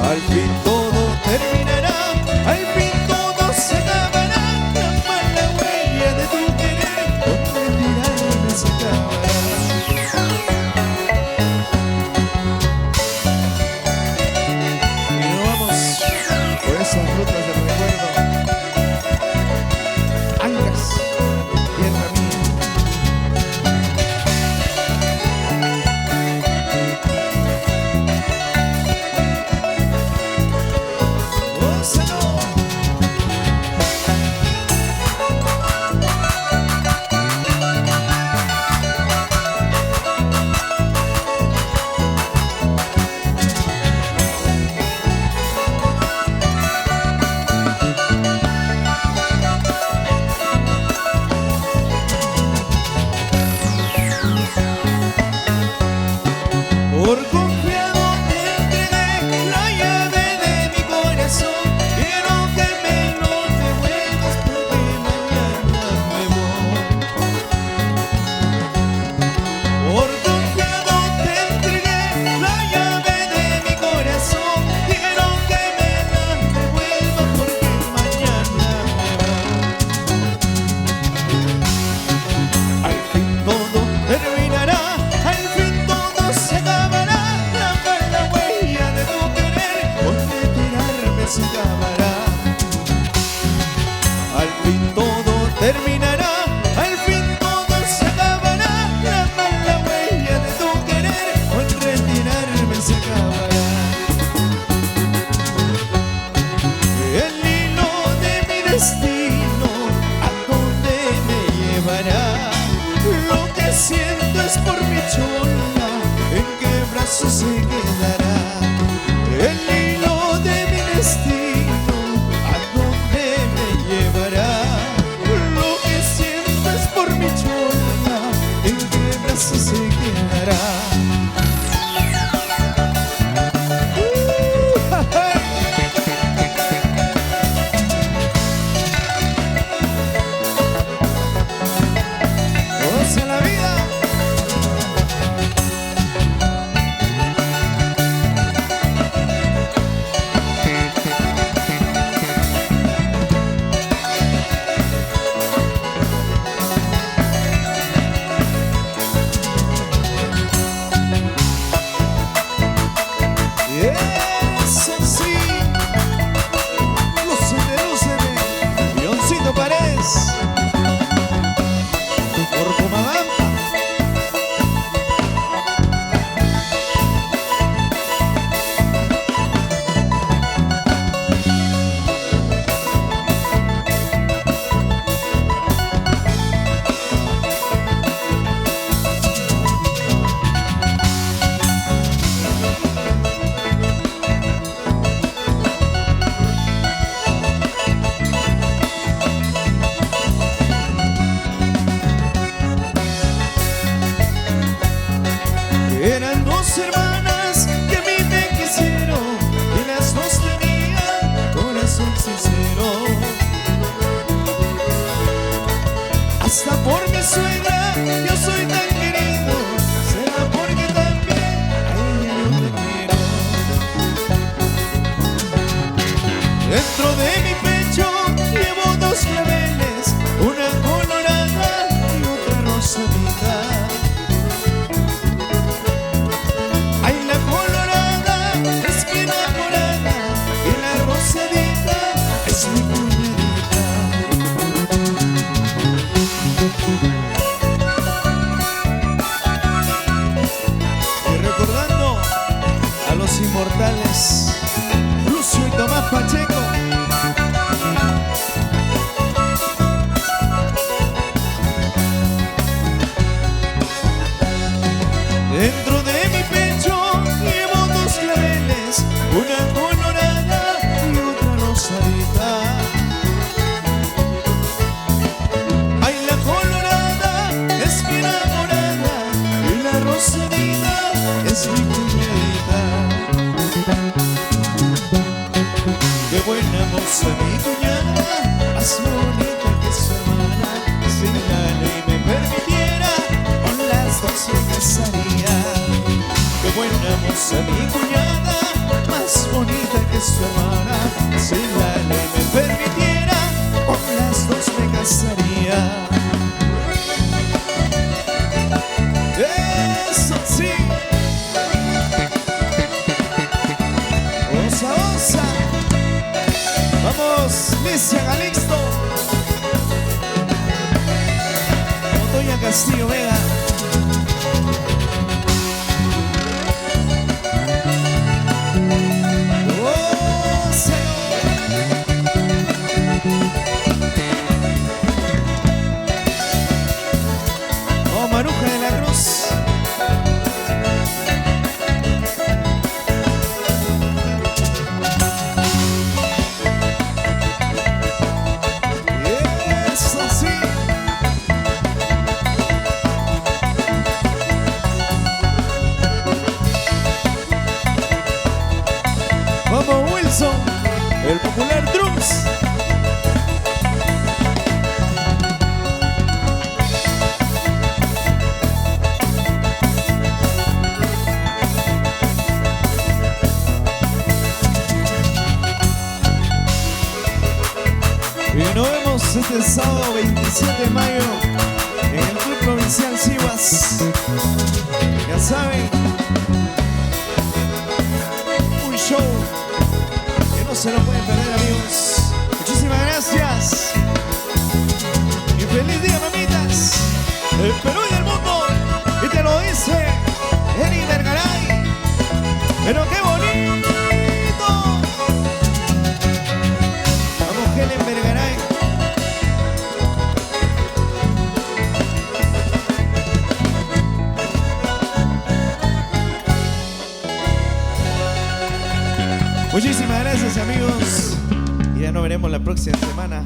Al fin todo terminará, al fin todo se acabará. La mala huella de tu querer, donde tirarme se acabará. Y nos vamos por esas rutas del recuerdo. Ancas, tierra mía. Por confiado te entregué la llave de mi corazón. Quiero que me lo devuelvas porque mañana me voy. Por confiado te entregué la llave de mi corazón. Quiero que me la devuelvas porque mañana me voy. Al fin todo terminará, al fin todo se acabará. La mala huella de tu querer, donde tirarme se acabará. Al fin todo terminará, al fin todo se acabará. La mala huella de tu querer, donde tirarme se acabará. El hilo de mi destino, ¿a dónde me llevará? Lo que siento es por mi chola, ¿en qué brazos se quedará? El hilo de mi destino, ¿a dónde me llevará? Lo que siento es por mi chola, ¿en qué brazos se quedará? ¡Goza la vida! Eso sí, lúceme, Leoncito Paredes, por Comabamba. Eran dos hermanas que a mí me quisieron y las dos tenían corazón sincero. Hasta por mi suegra yo soy tan querido, será porque también a ella yo te quiero. Dentro de mi pecho llevo dos claveles, una colorada y otra rosadita. Ay, la colorada es mi enamorada y la rosadita es mi cuñadita. Y recordando a los inmortales Lucio y Tomás Pacheco. Dentro de mi pecho llevo dos claveles, una colorada y otra rosadita. Ay, la colorada es mi enamorada y la rosadita es mi cuñadita. Qué buena moza mi cuñada, más bonita que su hermana. Si la ley me permitiera, con las dos se casaría. Qué buena moza mi cuñada, más bonita Castillo Vega. Oh, Señor. Oh, Maruja de la Cruz. Eso sí. Como Wilson, el popular Drums. Y nos vemos este sábado 27 de mayo en el Club Provincial Sivas. Ya saben, un show que no se lo pueden perder, amigos. Muchísimas gracias y feliz día, mamitas, del Perú y del mundo. Y te lo dice Eri Vergaray. Pero qué bonito. Vamos, Helen Vergaray. Muchísimas gracias, amigos. Y ya nos veremos la próxima semana.